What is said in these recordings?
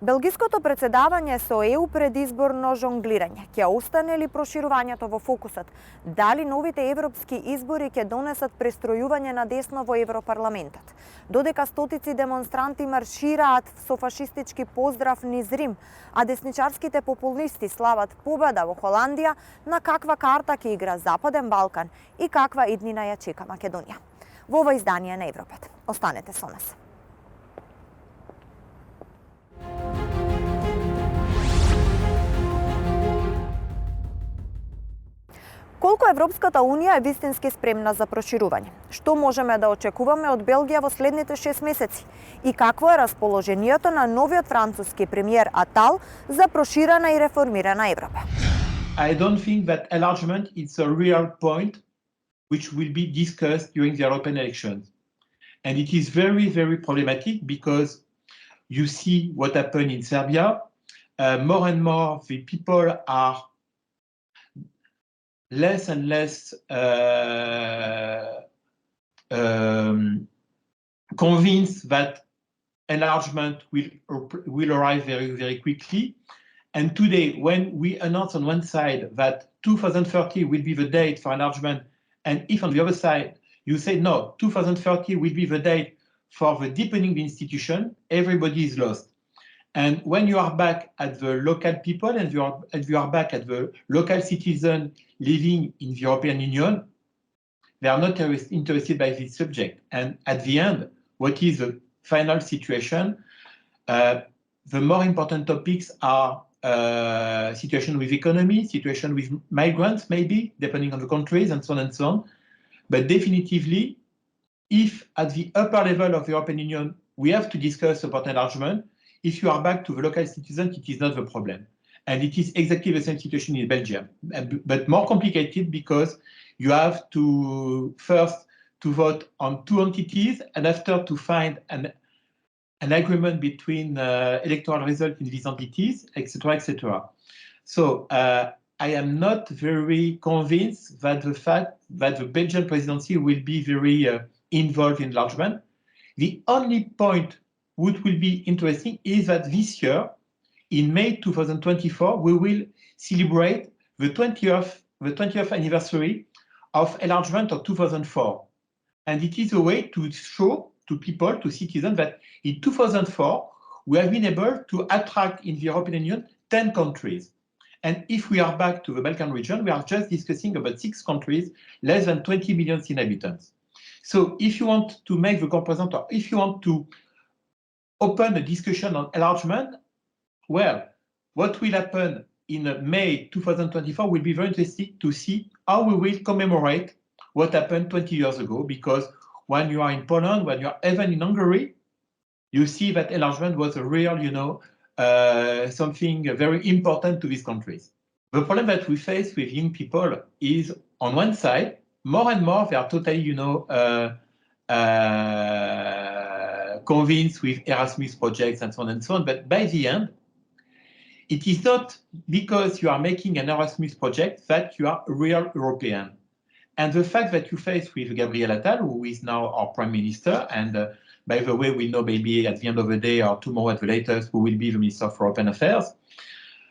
Белгиското претседавање со ЕУ предизборно жонглирање ќе остане ли проширувањето во фокусот? Дали новите европски избори ќе донесат престројување на десно во Европарламентот? Додека стотици демонстранти маршираат со фашистички поздрав низ Рим, а десничарските популисти слават победа во Холандија, на каква карта ќе игра Западен Балкан и каква иднина ја чека Македонија? Во ова издание на Европат. Останете со нас. Колку Европската Унија е вистински спремна за проширување? Што можеме да очекуваме од Белгија во следните 6 месеци? И какво е расположението на новиот француски премиер Атал за проширена и реформирана Европа? I don't think that enlargement is a real point which will be discussed during the European elections. And it is very, very problematic because you see what happened in Serbia. More and more the people are less and less convinced that enlargement will arrive very, very quickly. And today, when we announce on one side that 2030 will be the date for enlargement, and if on the other side you say no, 2030 will be the date for the deepening the institution, everybody is lost. And when you are back at the local people and you are back at the local citizen living in the European Union, they are not interested by this subject. And at the end, what is the final situation? The more important topics are situation with economy, situation with migrants, maybe, depending on the countries, and so on and so on. But definitively, if at the upper level of the European Union, we have to discuss about enlargement, if you are back to the local citizens, it is not the problem. And it is exactly the same situation in Belgium, but more complicated because you have to first to vote on two entities and after to find an agreement between electoral results in these entities, etc., etc. So I am not very convinced that the fact that the Belgian presidency will be very involved in enlargement. The only point what will be interesting is that this year, in May 2024, we will celebrate the 20th anniversary of enlargement of 2004. And it is a way to show to people, to citizens, that in 2004, we have been able to attract in the European Union 10 countries. And if we are back to the Balkan region, we are just discussing about 6 countries, less than 20 million inhabitants. So if you want to make the comparison, or if you want to open a discussion on enlargement, well, what will happen in May 2024 will be very interesting to see how we will commemorate what happened 20 years ago, because when you are in Poland, when you are even in Hungary, you see that enlargement was a real, something very important to these countries. The problem that we face with young people is, on one side, more and more they are totally, convinced with Erasmus projects and so on and so on, but by the end, it is not because you are making an Erasmus project that you are a real European. And the fact that you face with Gabriel Attal, who is now our Prime Minister, and by the way, we know maybe at the end of the day or tomorrow at the latest, who will be the Minister for European Affairs.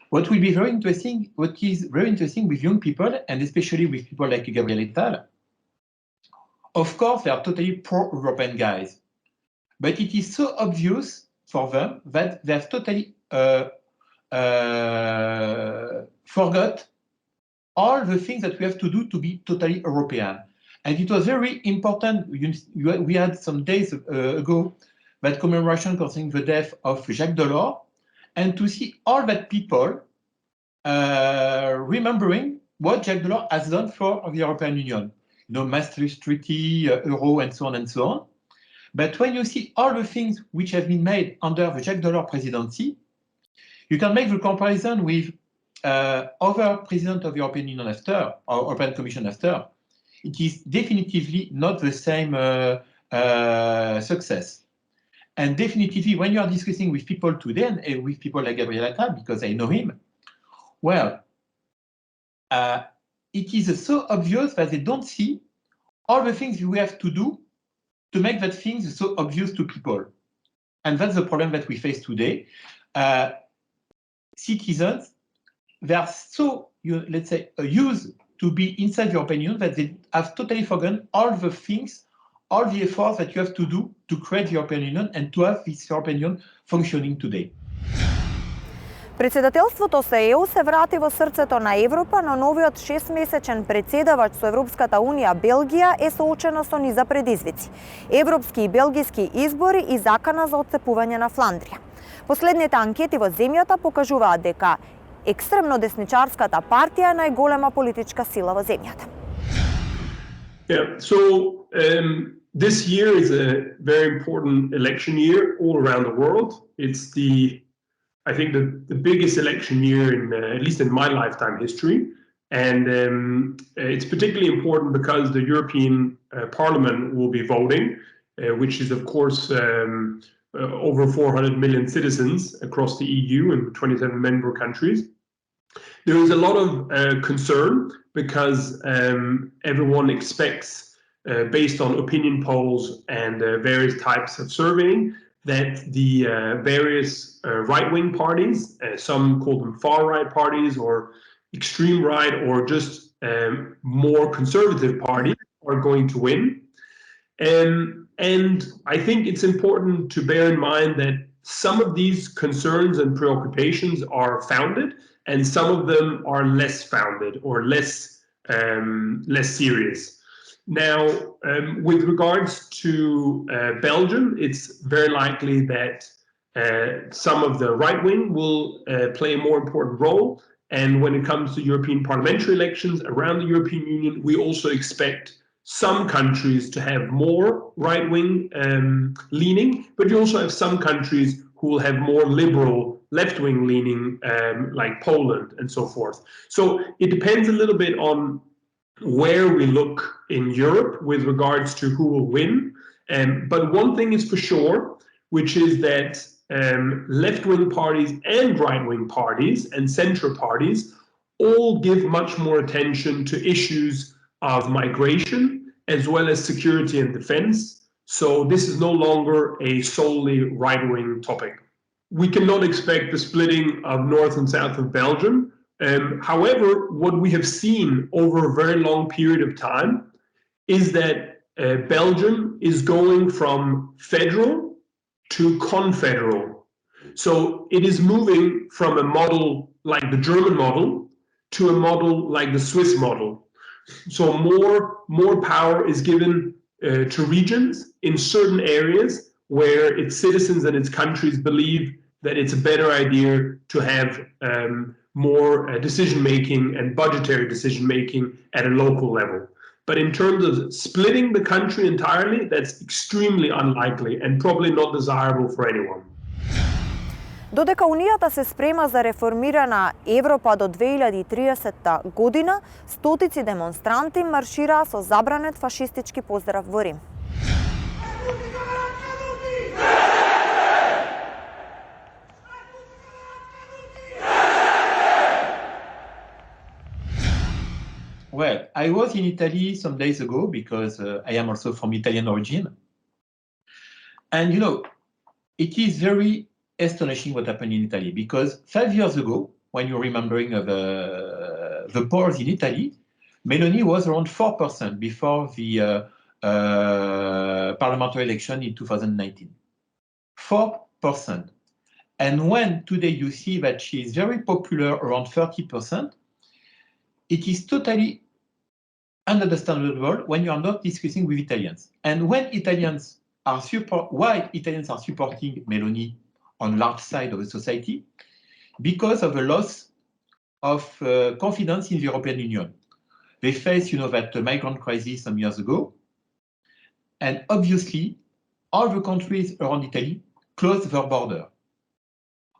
What will be very interesting, what is very interesting with young people, and especially with people like Gabriel Attal, of course, they are totally pro-European guys. But it is so obvious for them that they have totally forgot all the things that we have to do to be totally European. And it was very important. We had some days ago that commemoration concerning the death of Jacques Delors, and to see all that people remembering what Jacques Delors has done for the European Union. Maastricht Treaty, Euro, and so on and so on. But when you see all the things which have been made under the Jacques Delors presidency, you can make the comparison with other presidents of the European Union after, or European Commission after. It is definitively not the same success. And definitively, when you are discussing with people today, and with people like Gabriel Attal, because I know him, well, it is so obvious that they don't see all the things we have to do to make that things so obvious to people. And that's the problem that we face today. citizens, they are so, let's say, used to be inside the European Union that they have totally forgotten all the things, all the efforts that you have to do to create the European Union and to have this European Union functioning today. Председателството со ЕУ се врати во срцето на Европа, но новиот 6-месечен председавач со Европската Унија Белгија е соочена со низа предизвици. Европски и белгиски избори и закана за отцепување на Фландрија. Последните анкети во земјата покажуваат дека екстремно десничарската партија е најголема политичка сила во земјата. Yeah, so this year is a very important election year all around the world. It's I think the biggest election year in at least in my lifetime history, and it's particularly important because the European Parliament will be voting, which is of course over 400 million citizens across the EU and 27 member countries. There is a lot of concern because everyone expects, based on opinion polls and various types of surveying, that the various right-wing parties, some call them far-right parties or extreme right or just more conservative parties, are going to win. And I think it's important to bear in mind that some of these concerns and preoccupations are founded and some of them are less founded or less serious. Now, with regards to Belgium, it's very likely that some of the right wing will play a more important role. And when it comes to European parliamentary elections around the European Union, we also expect some countries to have more right wing leaning, but you also have some countries who will have more liberal left wing leaning, like Poland and so forth. So it depends a little bit on where we look in Europe with regards to who will win. But one thing is for sure, which is that left-wing parties and right-wing parties and centre parties all give much more attention to issues of migration as well as security and defence. So this is no longer a solely right-wing topic. We cannot expect the splitting of north and south of Belgium. However, what we have seen over a very long period of time is that Belgium is going from federal to confederal. So it is moving from a model like the German model to a model like the Swiss model. So more power is given to regions in certain areas where its citizens and its countries believe that it's a better idea to have more decision-making and budgetary decision-making at a local level. But in terms of splitting the country entirely, that's extremely unlikely and probably not desirable for anyone. Додека Унијата се спрема за реформирана Европа до 2030 година, стотици демонстранти маршираа со забранет фашистички поздрав во Рим. Well, I was in Italy some days ago because I am also from Italian origin. And, you know, it is very astonishing what happened in Italy because 5 years ago, when you're remembering of the polls in Italy, Meloni was around 4% before the parliamentary election in 2019. 4%. And when today you see that she is very popular around 30%, it is totally ununderstandable when you are not discussing with Italians. And when Italians are why Italians are supporting Meloni on large side of the society? Because of a loss of confidence in the European Union. They faced, you know, that migrant crisis some years ago. And obviously, all the countries around Italy closed their border.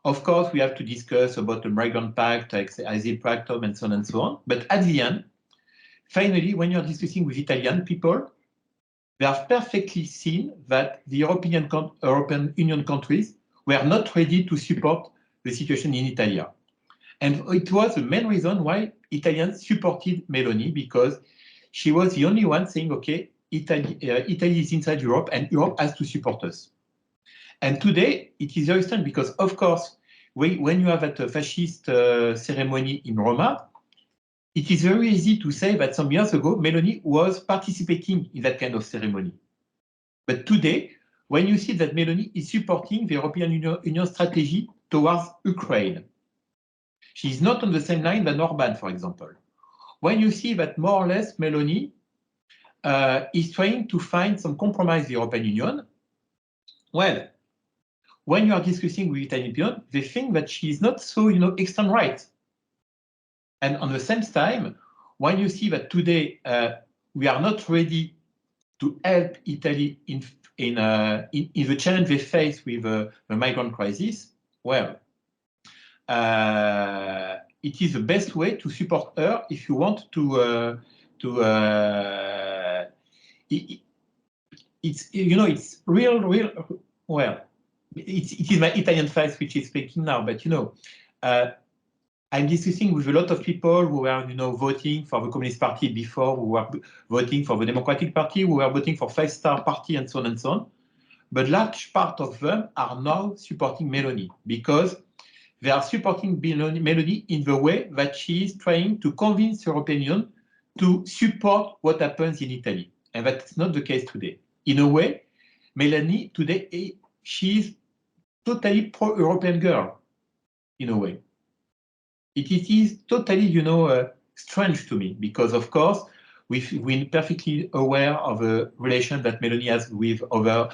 Of course, we have to discuss about the migrant pact, asile pact, and so on and so on. But at the end, finally, when you're discussing with Italian people, they have perfectly seen that the European Union countries were not ready to support the situation in Italy. And it was the main reason why Italians supported Meloni, because she was the only one saying, okay, Italy is inside Europe and Europe has to support us. And today it is very strange because, of course, when you have at a fascist ceremony in Roma, it is very easy to say that some years ago, Meloni was participating in that kind of ceremony. But today, when you see that Meloni is supporting the European Union strategy towards Ukraine, she is not on the same line than Orban, for example. When you see that more or less Meloni is trying to find some compromise with the European Union, well, when you are discussing with Italian people, they think that she is not so, extreme right. And on the same time, when you see that today we are not ready to help Italy in the challenge they face with the migrant crisis, well, it is the best way to support her if you want to. It's real. Well, it is my Italian face which is speaking now, but I'm discussing with a lot of people who are, voting for the Communist Party before, who were voting for the Democratic Party, who were voting for Five-Star Party, and so on and so on. But large part of them are now supporting Meloni because they are supporting Meloni in the way that she is trying to convince the European Union to support what happens in Italy. And that's not the case today. In a way, Meloni today, she is totally pro-European girl, in a way. It is totally, strange to me because, of course, we're perfectly aware of the relation that Meloni has with other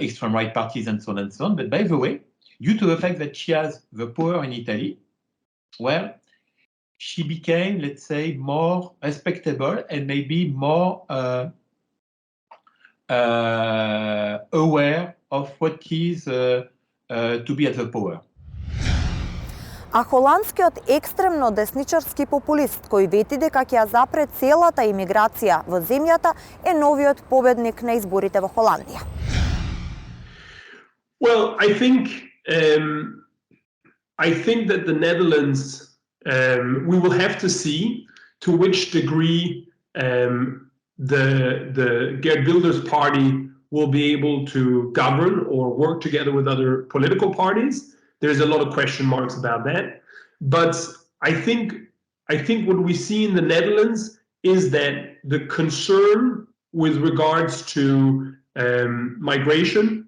extreme right parties and so on and so on. But by the way, due to the fact that she has the power in Italy, well, she became, let's say, more respectable and maybe more aware of what is to be at the power. А холандскиот екстремно десничарски популист кој вети дека ќе ја запре целата имиграција во земјата е новиот победник на изборите во Холандија. Well, I think that the Netherlands, we will have to see to which degree the Geert Wilders party will be able to govern or work together with other political parties. There's a lot of question marks about that. But I think what we see in the Netherlands is that the concern with regards to migration,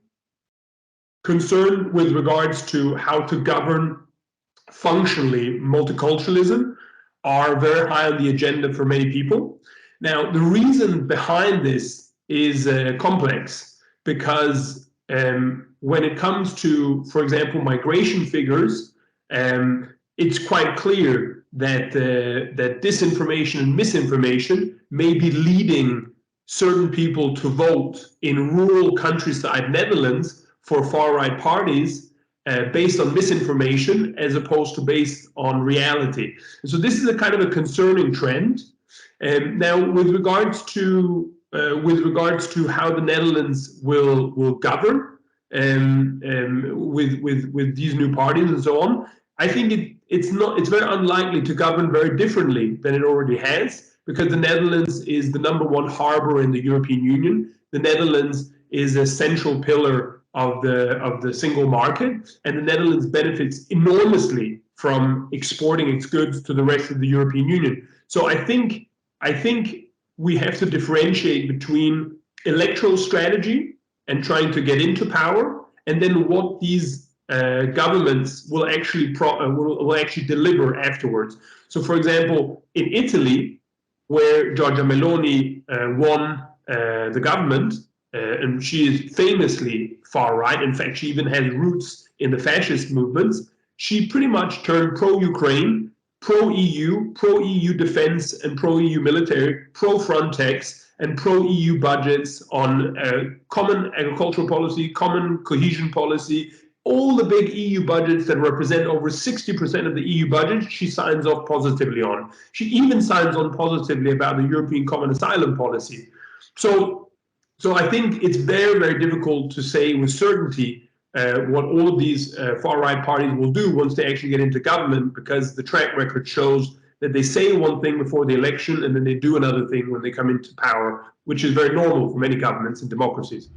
concern with regards to how to govern functionally multiculturalism are very high on the agenda for many people. Now, the reason behind this is complex because when it comes to, for example, migration figures, it's quite clear that that disinformation and misinformation may be leading certain people to vote in rural countryside Netherlands for far-right parties based on misinformation as opposed to based on reality. And so this is a kind of a concerning trend. Now, with regards to how the Netherlands will govern with these new parties and so on, I think it's very unlikely to govern very differently than it already has, because the Netherlands is the #1 harbor in the European Union. The Netherlands is a central pillar of the single market, and the Netherlands benefits enormously from exporting its goods to the rest of the European Union. So I think we have to differentiate between electoral strategy and trying to get into power, and then what these governments will actually deliver afterwards. So, for example, in Italy, where Giorgia Meloni won the government, and she is famously far right. In fact, she even has roots in the fascist movements. She pretty much turned pro-Ukraine, pro-EU defense and pro-EU military, pro-Frontex, and pro-EU budgets on common agricultural policy, common cohesion policy, all the big EU budgets that represent over 60% of the EU budget, she signs off positively on. She even signs on positively about the European Common Asylum Policy. So I think it's very, very difficult to say with certainty what all of these far-right parties will do once they actually get into government, because the track record shows that they say one thing before the election and then they do another thing when they come into power, which is very normal for many governments and democracies.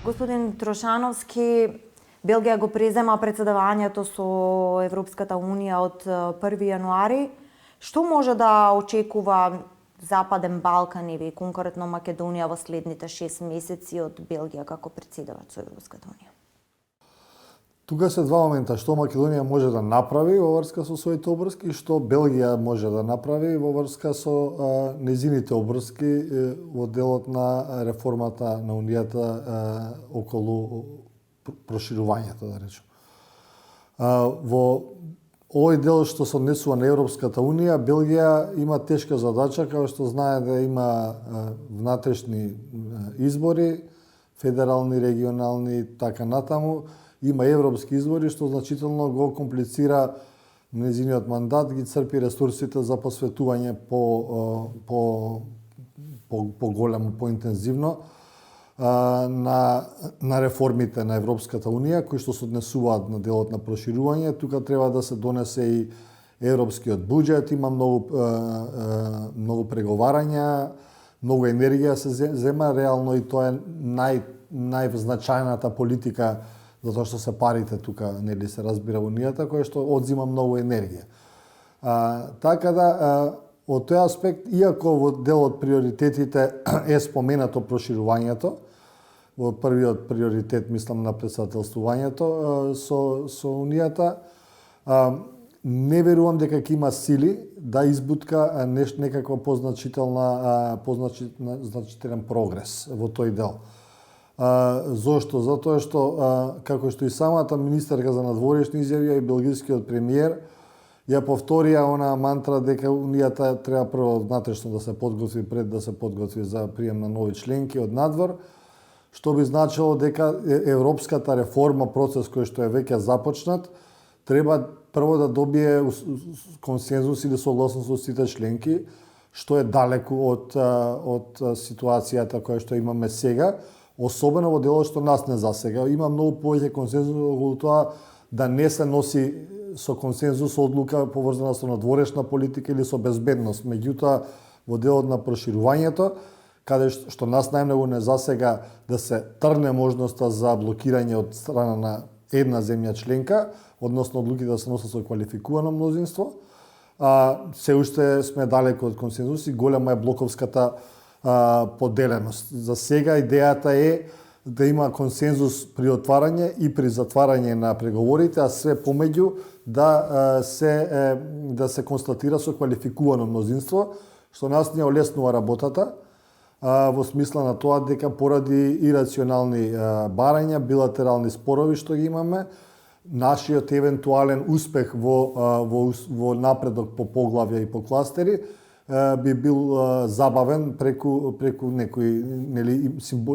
Господин Трошановски, Белгија го презема претседавањето со Европската унија од 1 јануари. Што може да очекува Западен Балкан или конкретно Македонија во следните 6 месеци од Белгија како претседавач со Европската унија? Тука се два момента, што Македонија може да направи во врска со своите обврски и што Белгија може да направи во врска со незините обврски во делот на реформата на Унијата околу проширувањето, да речем. Во овој дел што се однесува на Европската унија, Белгија има тешка задача, како што знае да има внатрешни избори, федерални, регионални, така натаму. Има европски избори, што значително го комплицира незиниот мандат, ги црпи ресурсите за посветување по големо, поинтензивно на реформите на Европската унија, кои што се однесуваат на делот на проширување. Тука треба да се донесе и европскиот буџет, има многу преговарања, многу енергија се зема, реално и тоа е најзначајната политика, затоа што се парите тука, нели се разбира Унијата, која што одзима многу енергија. Така да, од тој аспект, иако во дел од приоритетите е споменато проширувањето, во првиот приоритет, мислам, на председателствувањето со Унијата, не верувам дека ќе има сили да избутка некаква позначителен прогрес во тој дел. Зошто? Затоа што, како што и самата министерка за надворешни изјави и белгискиот премиер ја повторија она мантра дека Унијата треба прво внатрешно да се подготви пред да се подготви за прием на нови членки од надвор, што би значило дека европската реформа, процес кој што е веќе започнат, треба прво да добие консензус или согласност со сите членки, што е далеку од ситуацијата која што имаме сега, особено во делот што нас не засега. Има многу повеќе консензус околу тоа да не се носи со консензус одлука поврзана со надворешна политика или со безбедност. Меѓутоа, во делот на проширувањето, каде што нас најмногу не засега да се трне можноста за блокирање од страна на една земја членка, односно одлуки да се носат со квалификувано мнозинство, се уште сме далеку од консензус и голема е блоковската поделеност. За сега идејата е да има консензус при отварање и при затварање на преговорите, а све помеѓу да се констатира со квалификувано мнозинство, што нас не олеснува работата, во смисла на тоа дека поради ирационални барања, билатерални спорови што ги имаме, нашиот евентуален успех во напредок по поглавја и по кластери би бил забавен преку некои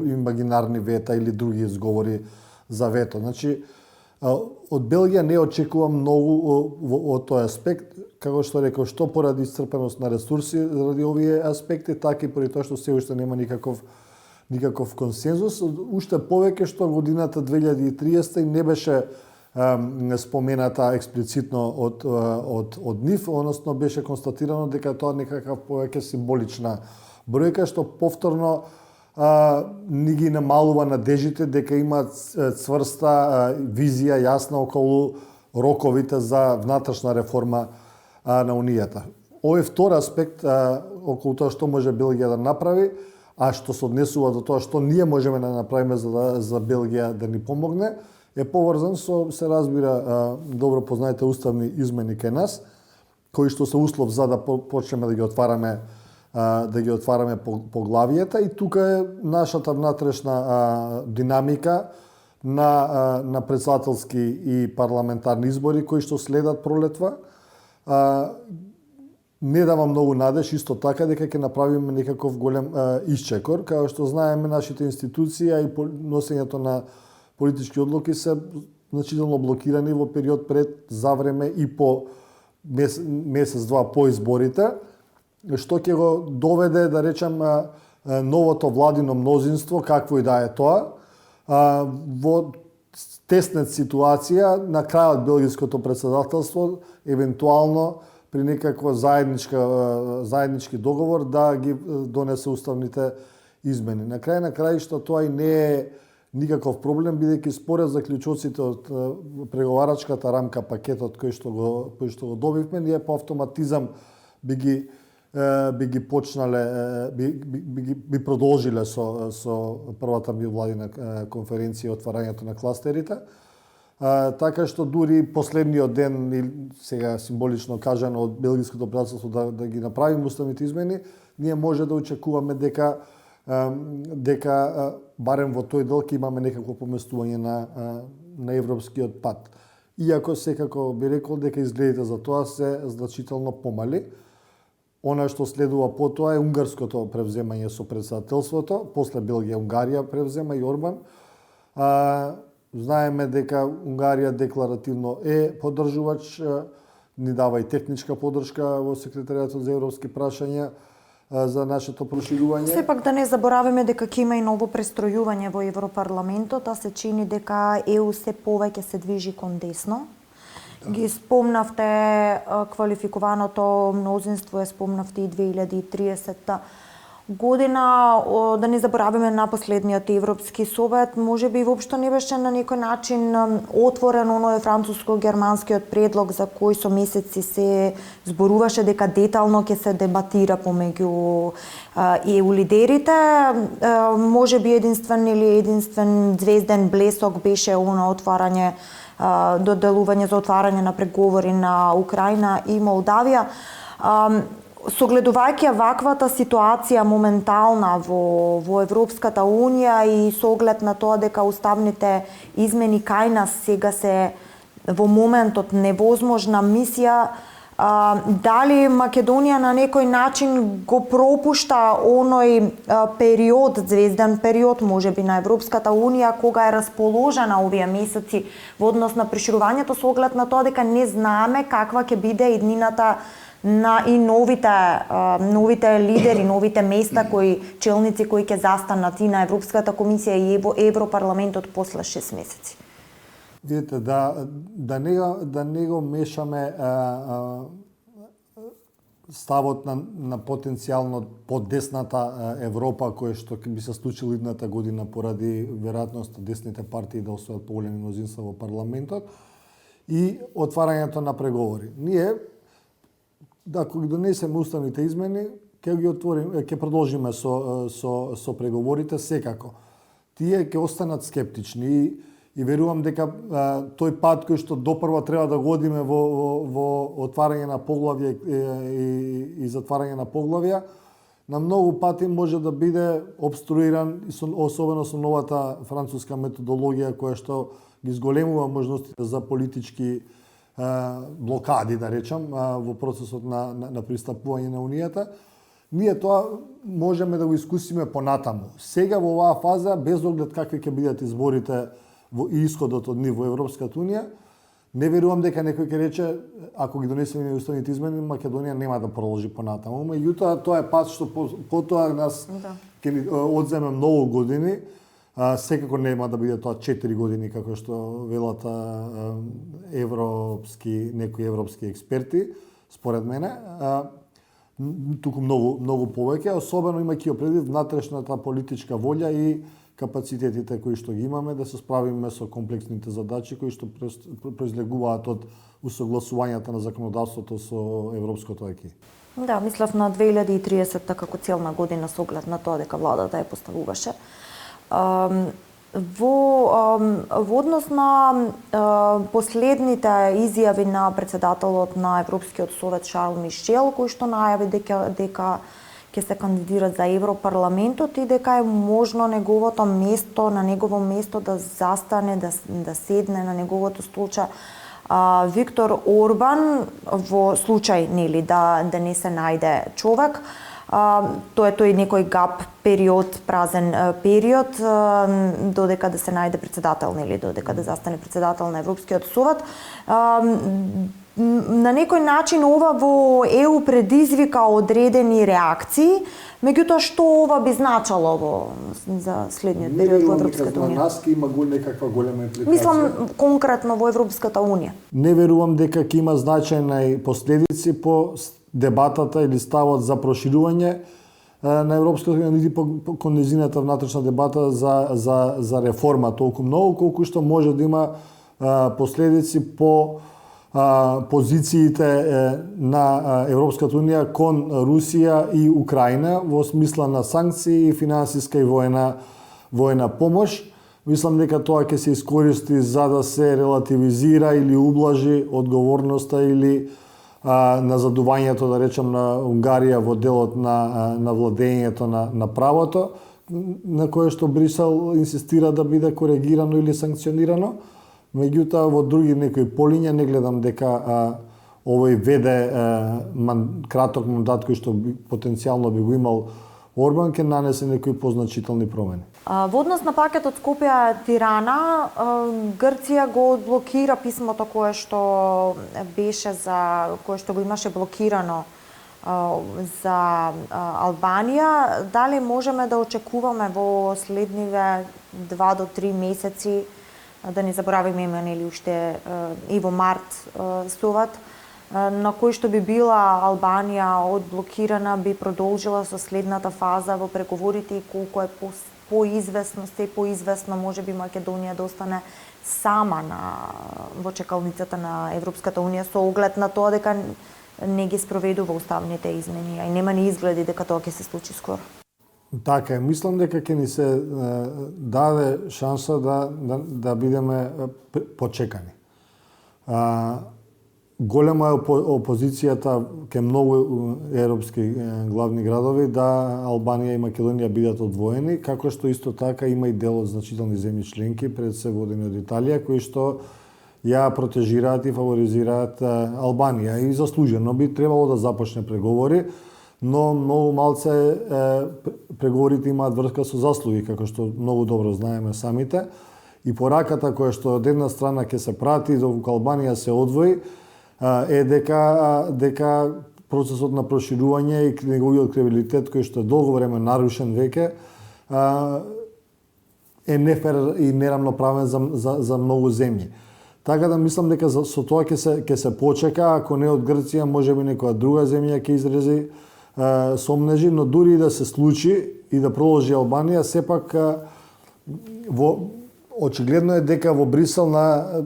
имагинарни вета или други изговори за вето. Значи, од Белгија не очекувам многу од тој аспект, како што реков, што поради исцрпеност на ресурси заради овие аспекти, така и поради тоа што се уште нема никаков консензус. Уште повеќе што годината 2030 не беше спомената експлицитно од нив, односно беше констатирано дека тоа некакав повеќе символична бројка, што повторно ни ги намалува надежите дека има цврста визија јасна околу роковите за внатрешна реформа на Унијата. Овој втор аспект околу тоа што може Белгија да направи, а што се однесува до тоа што ние можеме да направиме за Белгија да ни помогне, е поврзан со, се разбира, добро познаете уставни измени кај нас, кои што се услов за да почнеме да ги отвараме поглавијата, и тука е нашата внатрешна динамика на председателски и парламентарни избори кои што следат пролетва. Не дава многу надеж исто така дека ќе направиме некаков голем исчекор, како што знаеме нашите институции и носењето на политички одлуки се значително блокирани во период пред, за време и по месец-два по изборите, што ќе го доведе, да речем, новото владино мнозинство, какво и да е тоа, во теснет ситуација на крајот Белгиското претседателство, евентуално при некаква заеднички договор да ги донесе уставните измени. На крај на краишта тоа и никаков проблем, бидејќи според заклучоците од преговарачката рамка, пакетот кој што го добивме, ние по автоматизам би ги почнале, би продолжиле со првата меѓувладина конференција отварањето на кластерите. Така што дури последниот ден, сега символично кажано од Белгиското председателство да ги направиме уставните измени, ние може да очекуваме дека барем во тој дел ќе имаме некакво поместување на европскиот пат. Иако секако би рекол дека изгледите за тоа се значително помали. Она што следува по тоа е унгарското превземање со председателството, после Белгија Унгарија превзема и Орбан. Знаеме дека Унгарија декларативно е поддржувач, ни дава и техничка поддршка во секретаријатот за европски прашања за нашето проширување. Сепак да не забораваме дека ќе има и ново престројување во Европарламентот, а се чини дека ЕУ се повеќе се движи кон десно. Ги спомнавте квалификуваното мнозинство, спомнавте и 2030 година, да не забораваме на последниот Европски совет, може би воопшто не беше на некој начин отворен оној француско-германскиот предлог за кој со месеци се зборуваше дека детално ќе се дебатира помеѓу ЕУ лидерите. Може би единствен звезден блесок беше оно отварање, доделување за отварање на преговори на Украина и Молдавија. Согледувајќи ваквата ситуација моментална во Европската Унија и со оглед на тоа дека уставните измени кај нас сега се во моментот невозможна мисија, дали Македонија на некој начин го пропушта оној период, звезден период, можеби на Европската Унија, кога е расположена овие месеци во однос на проширувањето, со оглед на тоа дека не знаеме каква ќе биде иднината на и новите лидери, новите места челници кои ќе застанат и на Европската комисија и Европарламентот после 6 месеци. Видите, да не го мешаме ставот на потенцијално поддесната Европа, кој што би се случило идната година поради веројатноста десните партии да освојат поголеми мнозинства во парламентот и отварањето на преговори. Ние ако ги донесеме уставните измени, ќе продолжиме со преговорите секако. Тие ќе останат скептични и верувам дека тој пат кој што допрва треба да го одиме во отварање на поглавја и затварање на поглавја, на многу пати може да биде обструиран, особено со новата француска методологија која што ги зголемува можностите за политички блокади, да речам, во процесот на пристапување на Унијата. Ние тоа можеме да го искусиме понатаму. Сега во оваа фаза, без оглед какви ќе бидат изборите и исходот од нив во Европската Унија, не верувам дека некој ќе рече, ако ги донесеме уставните измени, Македонија нема да продолжи понатаму. Меѓутоа, тоа е пат што потоа нас ќе ни одземе многу години. Секако нема да биде тоа 4 години, како што велат некои европски експерти, според мене. Туку многу повеќе, особено имајќи предвид внатрешната политичка волја и капацитетите кои што ги имаме да се справиме со комплексните задачи кои што произлегуваат од усогласувањето на законодавството со европското аки. Да, мислев на 2030 како целна година со оглед на тоа дека владата ја поставуваше. Во однос на последните изјави на председателот на Европскиот совет Шарл Мишел, кој што најави дека ќе се кандидира за Европарламентот и дека е можно на негово место да застане, да седне на неговото столче Виктор Орбан во случај да не се најде човек. Тоа е тој некој гап период, празен период, додека да се најде председател, додека да застане председател на Европскиот совет. На некој начин ова во ЕУ предизвика одредени реакции, меѓутоа што ова би значало за следниот период во Европската Унија? На нас ќе има некаква голема импликација. Мислам конкретно во Европската Унија. Не верувам дека ќе има значајни последици по дебатата или ставот за проширување, на Европската унија, нити кон нејзината внатрешна дебата за реформа толку многу, колку што може да има последици по позициите на Европската унија кон Русија и Украина во смисла на санкции, финансиска и воена помош. Мислам дека тоа ќе се искористи за да се релативизира или ублажи одговорноста или назадувањето, да речем, на Унгарија во делот на владењето на правото, на кое што Брисел инсистира да биде коригирано или санкционирано. Меѓутоа, во други некои полиња не гледам дека овој веде краток мандат кој што потенцијално би го имал Орбан, ќе нанесе некои позначителни промени. Во однос на пакетот Скопје-Тирана, Грција го одблокира писмото кое што го имаше блокирано за Албанија. Дали можеме да очекуваме во следниве 2 до 3 месеци, да не заборавиме имаме уште и во март слават, на кој што би била Албанија одблокирана, би продолжила со следната фаза во преговорите и колку е поизвестно може би Македонија да остане сама во чекалницата на Европската унија со оглед на тоа дека не ги спроведува уставните измени, и нема ни изгледи дека тоа ќе се случи скоро. Така е, мислам дека ќе ни се даде шанса да бидеме почекани. Голема е опозицијата ке многу европски главни градови да Албанија и Македонија бидат одвоени, како што исто така има и дел од значителни земји членки, пред се водени од Италија, кои што ја протежираат и фаворизираат Албанија. И заслужено би требало да започне преговори, но многу малце преговорите имаат врска со заслуги, како што многу добро знаеме самите. И пораката која што од една страна ќе се прати доколку Албанија се одвои, е дека процесот на проширување и неговиот кредибилитет кој што е долго време нарушен веќе е нефер и нерамноправен за многу земји. Така да мислам дека со тоа ќе се почека, ако не од Грција, можеби некоја друга земја ќе изрази сомнежи, но дури и да се случи и да продолжи Албанија, сепак очигледно е дека во Брисел на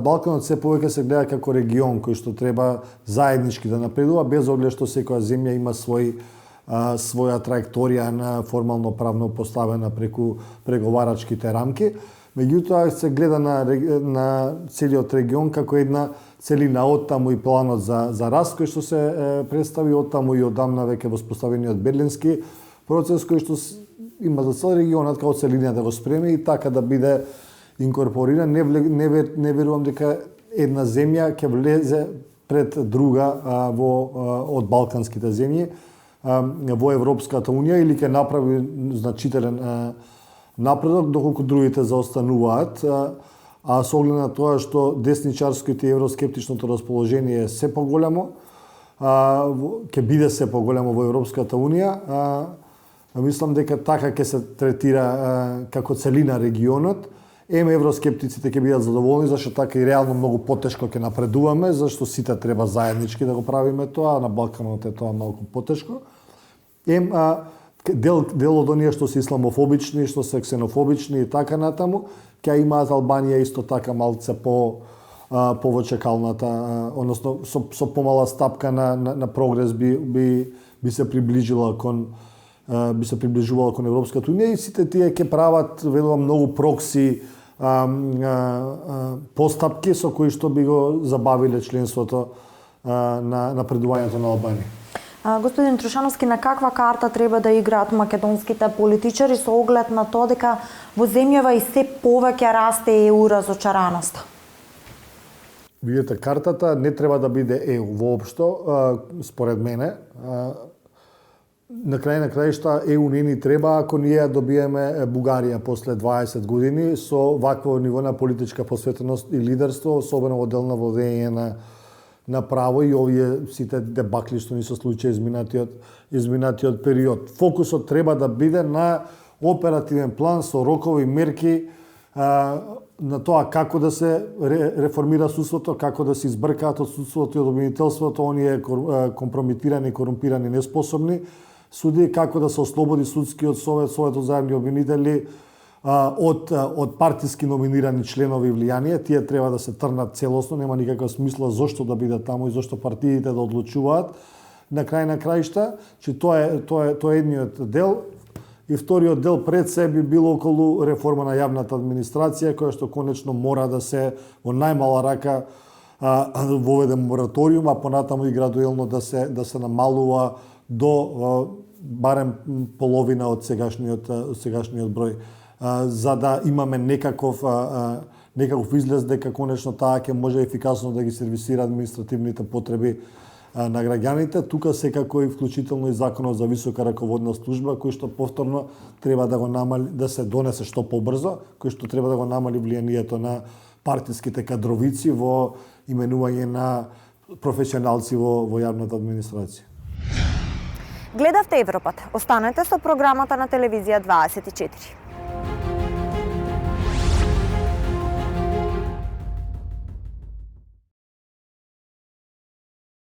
Балканот се повеќе се гледа како регион кој што треба заеднички да напредува, без оглед што секоја земја има своја траекторија на формално правно поставена преку преговарачките рамки. Меѓутоа се гледа на целиот регион како една целина, оттаму и планот за раст кој што се представи, оттаму и одамна веќе воспоставениот берлински процес кој што има за цел регионот како целина да го спреми и така да биде инкорпориран. Не верувам дека една земја ќе влезе пред друга од балканските земји во Европската унија или ќе направи значителен напредок доколку другите заостануваат. А со оглед на тоа што десничарските и евроскептичното расположение е се поголемо, ќе биде се поголемо во Европската унија, мислам дека така ќе се третира како целина регионот. Евроскептиците ќе бидат задоволни, зашто така и реално многу потешко ќе напредуваме, зашто сите треба заеднички да го правиме тоа, а на Балканот е тоа малку потешко. Дел од оние што се исламофобични, што се ксенофобични и така натаму, ќе имаат Албанија исто така малце во чекалната, односно со помала стапка на прогрес би се приближила кон Европската унија и сите тие ќе прават велувам многу прокси постапки со кои што би го забавиле членството на напредувањето на Албанија. Господин Трушановски, на каква карта треба да играат македонските политичари со оглед на тоа дека во земјава и се повеќе расте ЕУ разочараноста? Видете, картата не треба да биде ЕУ воопшто, според мене. На крај на краишта ЕУ не ни треба ако ние добиеме Бугарија после 20 години со вакво ниво на политичка посветеност и лидерство, особено во дел на владење на право и овие сите дебакли што ни се случи изминатиот период. Фокусот треба да биде на оперативен план со рокови, мерки, на тоа како да се реформира судството, како да се избркаат од судството и од обвинителството оние компрометирани, корумпирани, неспособни суди, како да се ослободи судскиот совет, советот за заемни обвинители од партиски номинирани членови влијание. Тие треба да се трнат целосно, нема никаква смисла зошто да бидат таму и зошто партиите да одлучуваат. На крај на краишта, че тоа е едниот дел. И вториот дел пред се би било околу реформа на јавната администрација, која што конечно мора да се во најмала рака воведе мораториум, а понатаму и градуелно да се намалува до барем половина од сегашниот број, за да имаме некаков излез дека конечно таа ќе може ефикасно да ги сервисира административните потреби на граѓаните. Тука секако и вклучително и законот за висока раководна служба, кој што повторно треба да го намали, да се донесе што побрзо, кој што треба да го намали влијанието на партиските кадровици во именување на професионалци во јавната администрација. Гледавте Европат. Останете со програмата на телевизија 24.